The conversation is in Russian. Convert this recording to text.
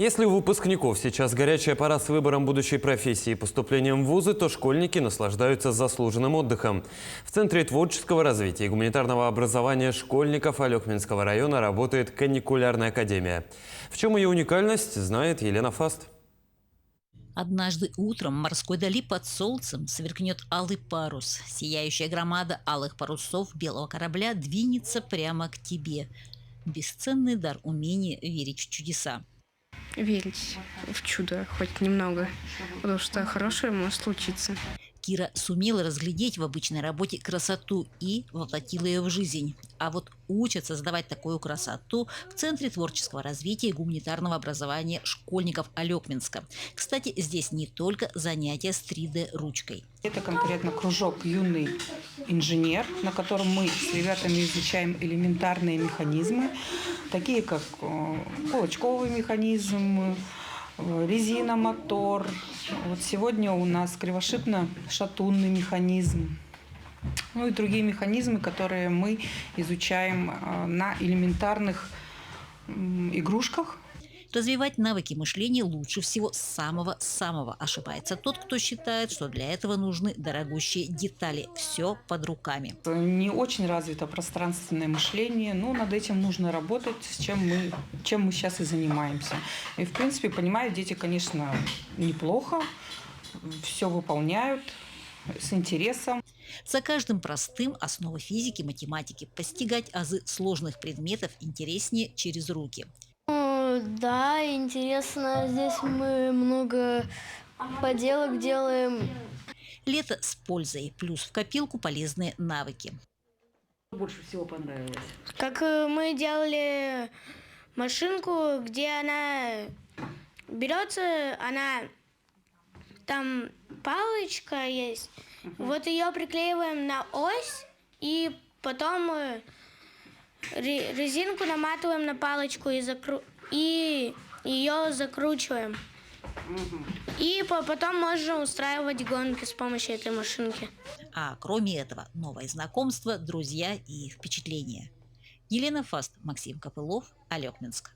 Если у выпускников сейчас горячая пора с выбором будущей профессии и поступлением в вузы, то школьники наслаждаются заслуженным отдыхом. В Центре творческого развития и гуманитарного образования школьников Алекминского района работает каникулярная академия. В чем ее уникальность, знает Елена Фаст. Однажды утром в морской дали под солнцем сверкнет алый парус. Сияющая громада алых парусов белого корабля двинется прямо к тебе. Бесценный дар умения верить в чудеса. Верить в чудо хоть немного, потому что хорошее может случиться. Кира сумела разглядеть в обычной работе красоту и воплотила ее в жизнь. А вот учат создавать такую красоту в Центре творческого развития и гуманитарного образования школьников Алекминска. Кстати, здесь не только занятия с 3D-ручкой. Это конкретно кружок «Юный инженер», на котором мы с ребятами изучаем элементарные механизмы, такие как кулачковый механизм, резиномотор. Вот сегодня у нас кривошипно-шатунный механизм. Ну и другие механизмы, которые мы изучаем на элементарных игрушках. Развивать навыки мышления лучше всего с самого-самого. Ошибается тот, кто считает, что для этого нужны дорогущие детали. Все под руками. Не очень развито пространственное мышление, но над этим нужно работать, чем мы сейчас и занимаемся. И, в принципе, понимают дети, конечно, неплохо, все выполняют с интересом. За каждым простым основы физики, математики. Постигать азы сложных предметов интереснее через руки. Да, интересно. Здесь мы много поделок делаем. Лето с пользой. Плюс в копилку полезные навыки. Больше всего понравилось? Как мы делали машинку, где она берется, она там палочка есть. Вот ее приклеиваем на ось и потом резинку наматываем на палочку и ее закручиваем. И потом можно устраивать гонки с помощью этой машинки. А кроме этого, новое знакомство, друзья и впечатления. Елена Фаст, Максим Копылов, Алекминск.